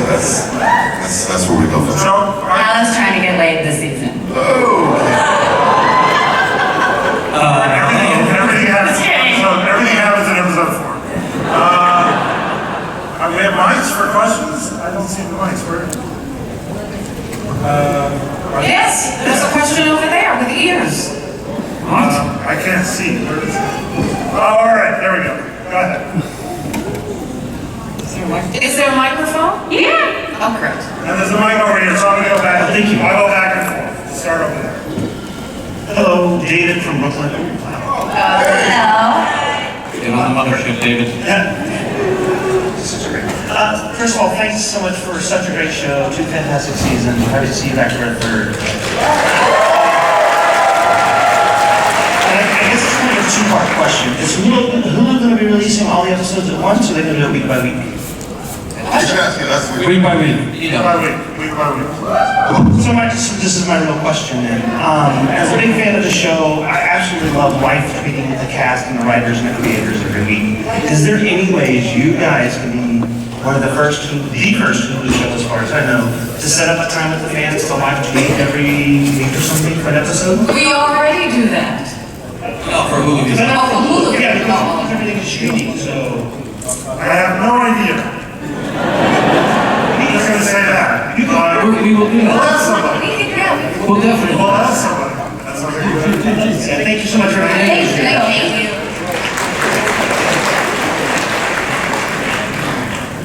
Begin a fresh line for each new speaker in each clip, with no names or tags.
That's where we go from.
Alan's trying to get laid this season.
Everything happens in episode 4. We have mics for questions. I don't see the mics. Where?
Yes, there's a question over there with ears.
I can't see. Where is it? Oh, all right, there we go. Go ahead.
Is there a microphone? Yeah. Oh, correct.
And there's a mic over here, so I'm going to go back. Thank you. I'll go back and forth. Start over there. Hello, David from Brooklyn.
Hello.
Get on the mothership, David.
First of all, thanks so much for such a great show. 2 fantastic seasons. Happy to see you back for a 3rd. I guess it's kind of a 2-part question. Is Hulu going to be releasing all the episodes at once, or are they going to do it week by week?
Week by week.
Week by week.
So this is my real question then. As a big fan of the show, I absolutely love live tweeting with the cast and the writers and the creators every week. Is there any ways you guys can be one of the first Hulu show, as far as I know, to set up a time with the fans to live tweet every week or something for an episode?
We already do that.
No, for Hulu.
No, for Hulu.
Yeah, because everything is streaming, so...
I have no idea. I'm just going to say that.
We will do
We'll
that.
ask somebody.
We'll definitely.
We'll ask somebody. That's what we're going to do.
Yeah, thank you so much for having me.
Thank you.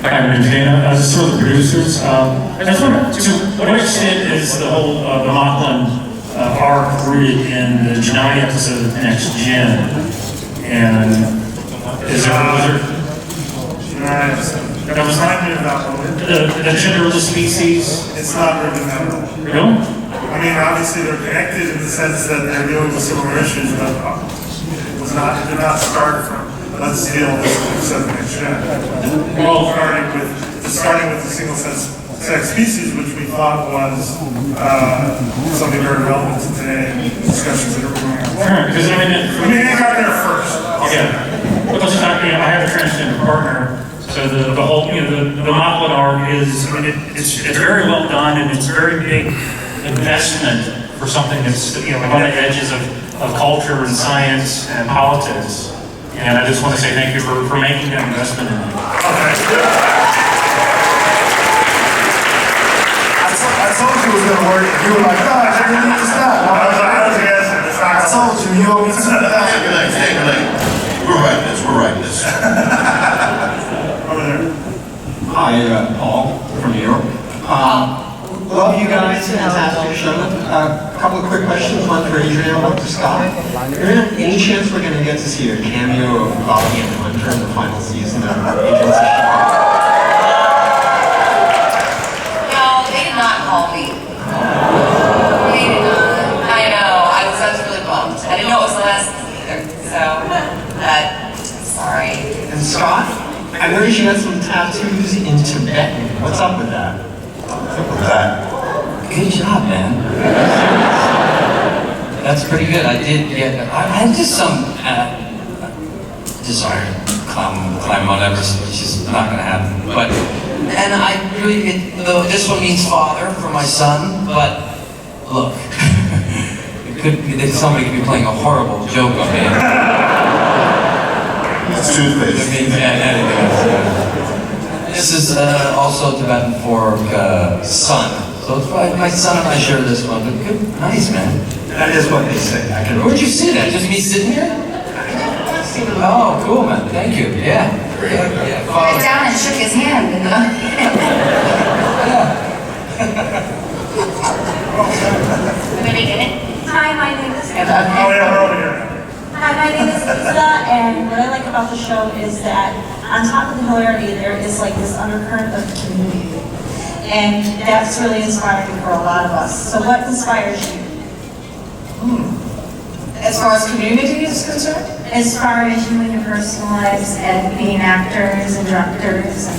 Hi, my name's Dana. As a sort of producers, I just wonder, to what extent is the whole the Mocklin arc rooted in the Janai episode of Next Gen? And is there,
That was not written about
the gender of the species?
It's not written that way.
Really?
I mean, obviously they're connected in the sense that they're dealing with similar issues, but it did not start from let's deal with next gen.
Well,
starting with the single sex species, which we thought was something very relevant to today and discussions that are going on.
because I mean,
They got there first.
yeah. Because I have a transgender partner, so the whole, the Mocklin arc is, I mean, it's very well done, and it's a very big investment for something that's, on the edges of culture and science and politics. And I just want to say thank you for making that investment in it.
I told you it was gonna work. You were like, gosh, I didn't need to stop. I told you, you owe me some of that. We're writing this.
Over there.
Hi, Paul from New York. Love you guys, fantastic show. A couple of quick questions, one for Adrian, one for Scott. Adrian, any chance we're going to get to see a cameo of Bobby and Hunter in the final season of Agency?
No, they did not call me. They did not. I know. I was really bummed. I didn't know it was the last season either. So, sorry.
And Scott, I noticed you had some tattoos in Tibetan. What's up with that?
Good job, man. That's pretty good. I had just some desire to climb Mount Everest, which is not going to happen. And I really, this one means father for my son, but look, somebody could be playing a horrible joke on me.
It's toothpaste.
This is also Tibetan for son. So it's probably my son and I share this one. But good, nice, man.
That is what they say.
Where'd you see that? Just me sitting here? Oh, cool, man. Thank you. Yeah.
He went down and shook his hand.
Hi, my name is
Oh, yeah, we're over here.
Hi, my name is Lisa, and what I like about the show is that on top of the hilarity, there is like this undercurrent of community. And that's really inspiring for a lot of us. So what inspires you?
As far as community is concerned?
As far as you in your personal lives and being actors and directors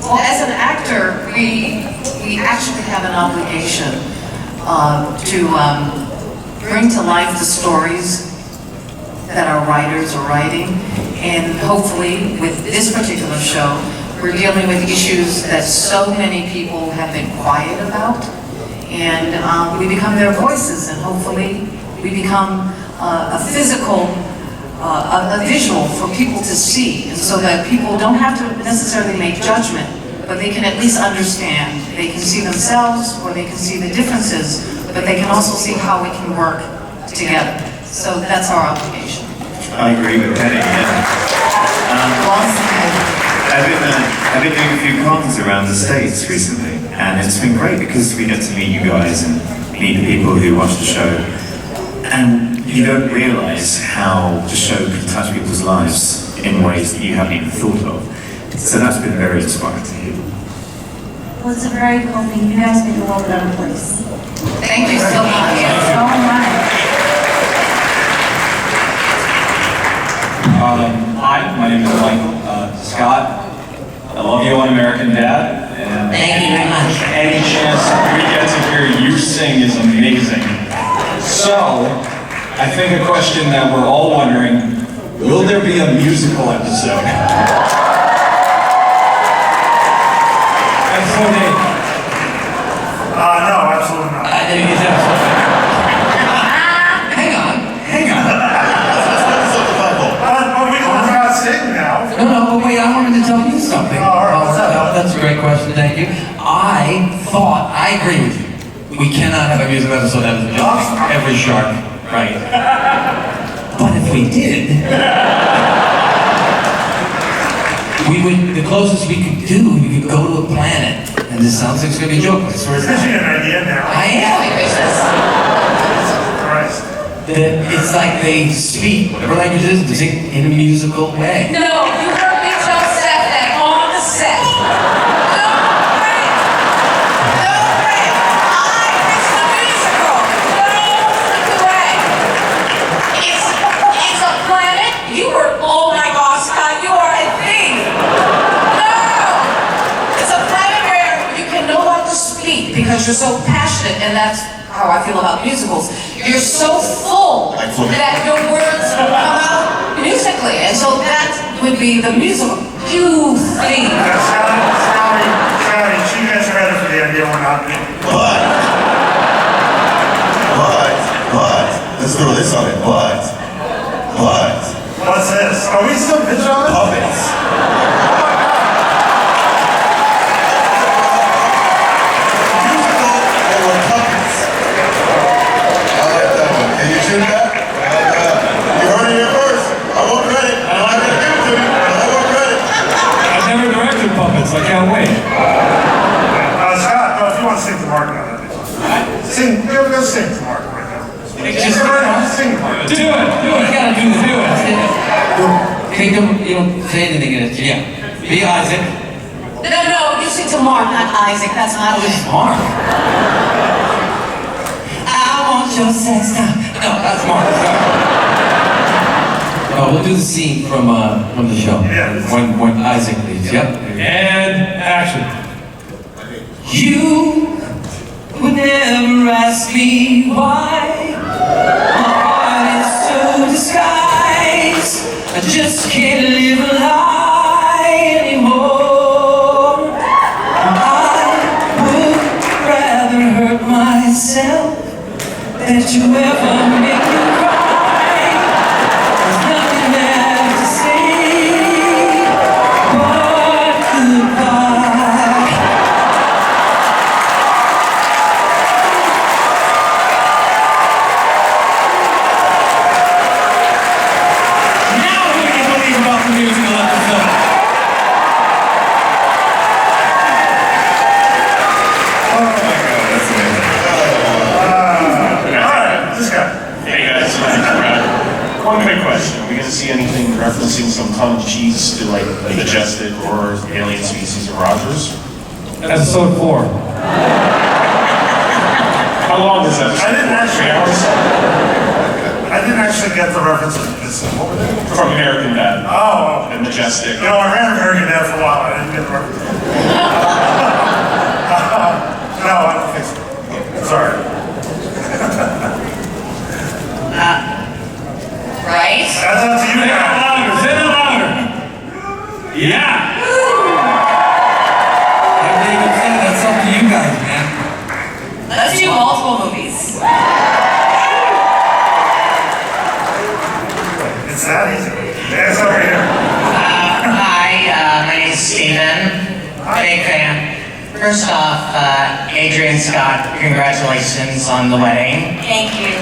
Well, as an actor, we actually have an obligation to bring to life the stories that our writers are writing, and hopefully with this particular show,
we're dealing with issues that so many people have been quiet about, and we become their voices, and hopefully we become a physical, a visual for people to see, and so that people don't have to necessarily make judgment, but they can at least understand. They can see themselves, or they can see the differences, but they can also see how we can work together. So that's our obligation.
I agree with Penny, I've been doing a few cons around the States recently, and it's been great because we get to meet you guys and meet the people who watch the show. And you don't realize how the show can touch people's lives in ways that you haven't even thought of. So that's been very inspiring to hear.
Well, it's a very cool thing. You guys make the world a better place.
Thank you so much.
So much.
Hi, my name is Michael Scott. I love you on American Dad, and
Thank you very much.
any chance we get to hear you sing is amazing. So, I think a question that we're all wondering, will there be a musical episode?
No, absolutely not.
Hang on.
Well, we don't have to sing now.
No, wait, I wanted to tell you something.
all right, what's up?
That's a great question, thank you. I agree with you. We cannot have a music episode that is just every shark, right? But if we did, the closest we could do, we could go to a planet. And this sounds like it's going to be a joke, but I swear it's
Gives
not.
you an idea now.
I am.
Christ.
It's like they speak, whatever language it is, they sing in a musical way.
No, you heard me tell Seth that on the set. No way! I missed the musical. No freaking way. It's a planet. You were, oh my gosh, Scott, you are a thief. No! It's a planet where you can know what to speak because you're so passionate, and that's how I feel about musicals. You're so full that your words come out musically, and so that would be the musical. You think.
Sorry, she gets credit for the idea we're not me.
But, let's throw this on it, but.
What's this? Are we still pitching on this?
Puppets. Musical or puppets. I like that one. Can you tune that? You heard it here first. I want credit. I'm not gonna give it to you, but I want credit.
I've never directed puppets, I can't wait.
Scott, no, if you want to sing to Mark now, that'd be fine. Sing, go sing to Mark right now.
Just
Sing to Mark.
Do it!
You gotta do it. Hey, you don't say anything in it. Yeah. Be Isaac.
No, you sing to Mark, not Isaac. That's not
It's Mark. I want your sex now. No, that's Mark. Sorry. No, we'll do the scene from the show.
Yeah.
When Isaac leaves. Yep.
And action.
You would never ask me why. My heart is so disguised. I just can't live a lie anymore. I would rather hurt myself than to ever make you cry. There's nothing left to say but goodbye. Now who do you believe about the musical episode?
This guy.
Hey guys, one quick question. Are we going to see anything referencing some tongue cheese to like the Majestic or Alien Species of Rogers?
Episode 4.
How long is that?
I didn't actually-
3 hours?
I didn't actually get the references to this. What were they?
From American Dad
Oh,
and Majestic.
you know, I ran American Dad for a while. I didn't get the references. No, I don't think so. Sorry.
right.
That's up to you now.
Say it louder! Yeah!
First off, Adrian Scott, congratulations on the wedding.
Thank you.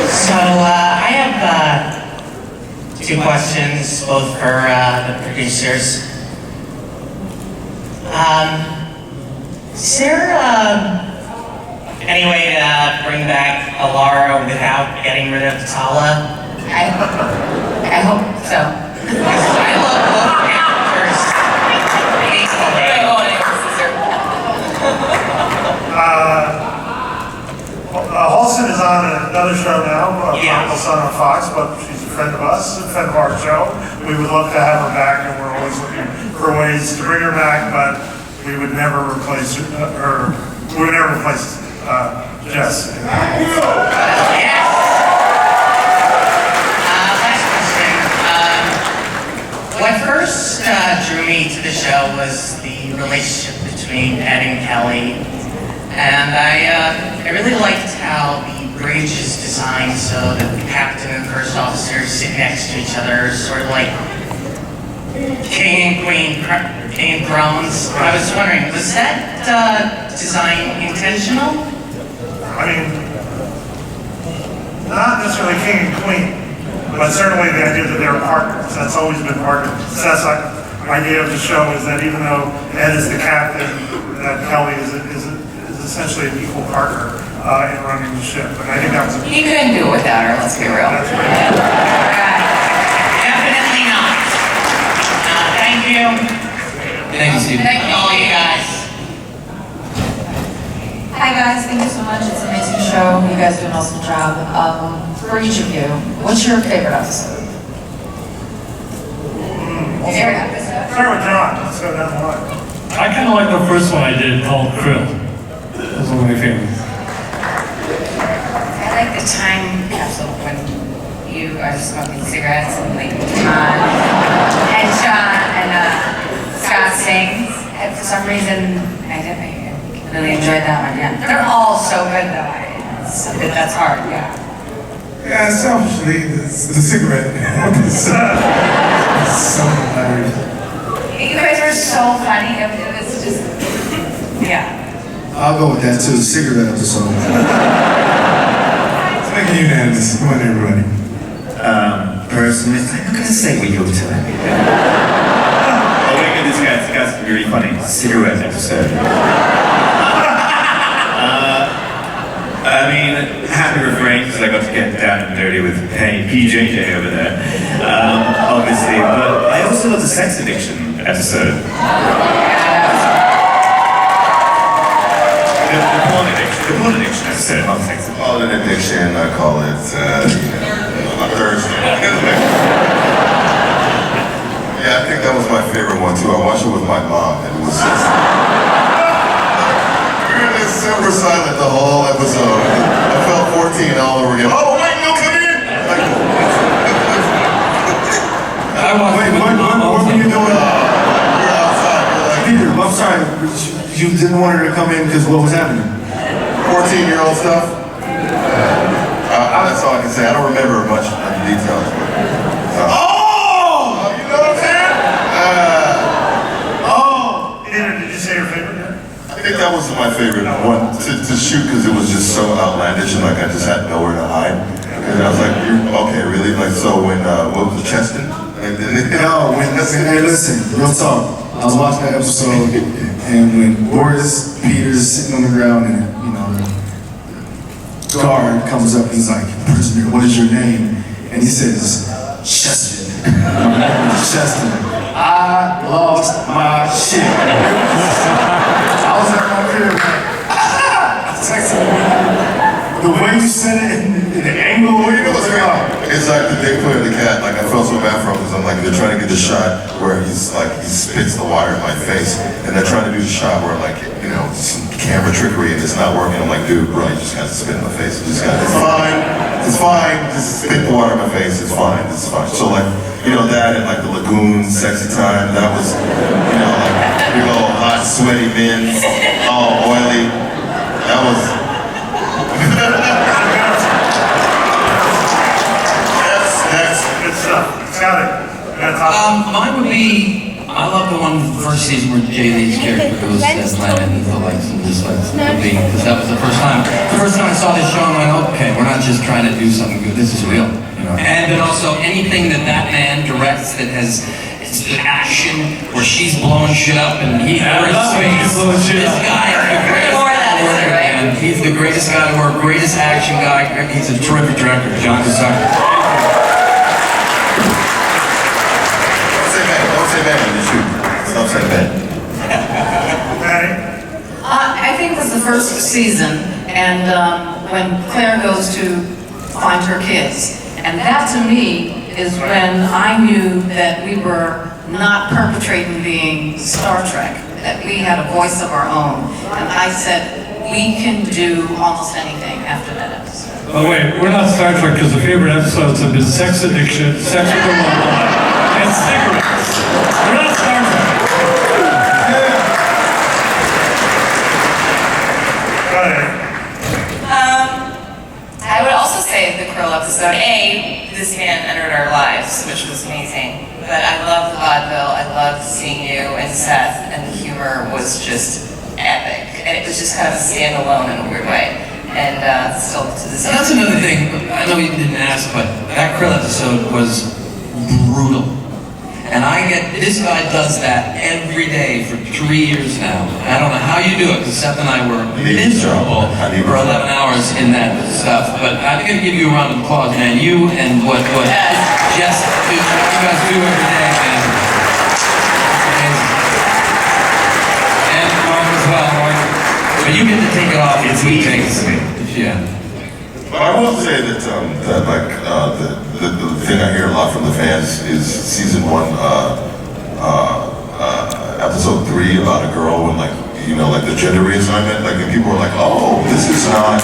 So, I have two questions, both for the producers. Is there any way to bring back Alara without getting rid of Tala?
I hope so.
I love both characters.
Halston is on another show now,
Yes.
Prodigal Son on Fox, but she's a friend of us, a friend of our show. We would love to have her back, and we're always looking for ways to bring her back, but we would never replace her. We would never replace Jess.
Yes. Last question. What first drew me to the show was the relationship between Ed and Kelly. And I really liked how the bridge is designed so that the captain and first officer sit next to each other, sort of like king and queen, Game of Thrones. I was wondering, was that design intentional?
I mean, not necessarily king and queen, but certainly the idea that they're partners. That's always been part of the success idea of the show, is that even though Ed is the captain, that Kelly is essentially an equal partner in running the ship. And I think that was a
He couldn't do it without her, let's be real.
That's right.
Definitely not. Thank you.
Thank you, Steve.
Thank you.
All you guys.
Hi guys, thank you so much. It's an amazing show. You guys do an awesome job. For each of you, what's your favorite episode?
Favorite episode?
Start with John. Let's go down the line.
I kind of like the first one I did called Krill. That was one of my favorites.
I like the time capsule when you are smoking cigarettes and like and John and Scott sings. And for some reason, I really enjoyed that one. Yeah, they're all so good though. That's hard. Yeah.
Yeah, selfishly, the cigarette. It's so hilarious.
You guys were so funny. It was just, yeah.
I'll go with that too, the cigarette episode. Let's make it unanimous. Come on, everybody.
Personally, I'm not gonna say what you're telling me. Oh my goodness, guys, that's really funny. Cigarette episode. I mean, happy refrain because I got to get down and dirty with PJJ over there, obviously. But I also love the sex addiction episode. The porn addiction episode, not sex addiction.
Call it addiction, I call it, a thirst. Yeah, I think that was my favorite one too. I watched it with my mom, and it was just... we were just super silent the whole episode. I felt 14 all over again. Oh, wait, no, come in!
What were you doing?
We're outside. We're like,
Peter, I'm sorry. You didn't want her to come in because what was happening?
14-year-old stuff. That's all I can say. I don't remember much of the details. But, you know what I'm saying?
Peter, did you say your favorite yet?
I think that was my favorite one to shoot because it was just so outlandish and like I just had nowhere to hide. And I was like, okay, really? Like, so when, what was it, Cheston?
No, hey, listen, real talk. I was watching that episode, and when Boris Peter's sitting on the ground, and the guard comes up, and he's like, "Prisoner, what is your name?" And he says, "Cheston." Cheston. I lost my shit. I was at my crib, the way you said it, and the angle,
Well, you know what's great? It's like the Dick Player the Cat. Like I felt so bad for him because I'm like they're trying to get the shot where he's like he spits the water in my face, and they're trying to do the shot where like some camera trickery and it's not working. I'm like, dude, bro, you just got to spit in my face. You just got it's fine. Just spit the water in my face. It's fine. It's fine. So like that and like the lagoon, sexy time. That was like big old hot sweaty men, all oily. That was.
Next. Good stuff. Got it.
Mine would be I love the one, the first season where Jay Lee's character goes to that planet and the likes and dislikes of the being, because that was the first time. The first time I saw this show, I'm like, okay, we're not just trying to do something good, this is real. You know? And then also anything that that man directs that has action, where she's blowing shit up and he's in space. This guy is the greatest guy to work with, man. He's the greatest guy to work, greatest action guy. He's a terrific director, John Cassar.
Don't say that when you shoot. Don't say that.
I think it was the first season, and when Claire goes to find her kids. And that to me is when I knew that we were not perpetrating being Star Trek, that we had a voice of our own. And I said, we can do almost anything after that episode.
Oh wait, we're not Star Trek because the favorite episodes have been sex addiction, sex with the love life, and cigarettes. We're not Star Trek.
I would also say the Krill episode, this man entered our lives, which was amazing. But I loved the vaudeville, I loved seeing you and Seth, and the humor was just epic. And it was just kind of a standalone in a weird way. And still to this day.
That's another thing, I know you didn't ask, but that Krill episode was brutal. And this guy does that every day for 3 years now. I don't know how you do it, because Seth and I were miserable for 11 hours in that stuff. But I'm going to give you a round of applause, man. You and what Jess, you guys do every day, man. And Mark as well, Mark. But you get to take it off.
It's me taking it.
Yeah.
But I will say that the thing I hear a lot from the fans is season 1, episode 3 about a girl and like the gender reassignment. Like, and people are like, oh, this is not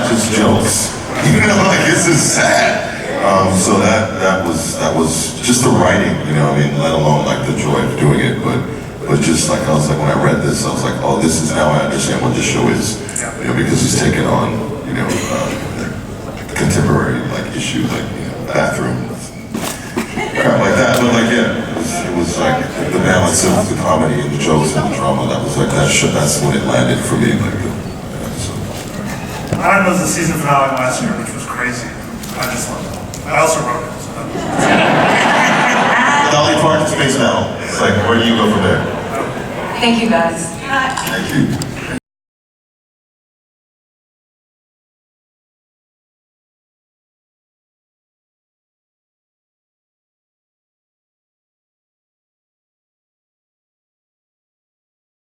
just jokes. Like this is sad. So that was just the writing, let alone like the joy of doing it, but just like I was like when I read this, I was like, oh, this is now I understand what this show is, because he's taken on contemporary like issues like bathrooms, crap like that. But like it was like the balance of the comedy and the jokes and the drama. That was like that's when it landed for me. Like the episode.
Mine was the season finale last year, which was crazy. I just loved it. I also wrote it. So.
Dolly Parton Space Now. It's like, where do you go from there?
Thank you guys.
Thank you.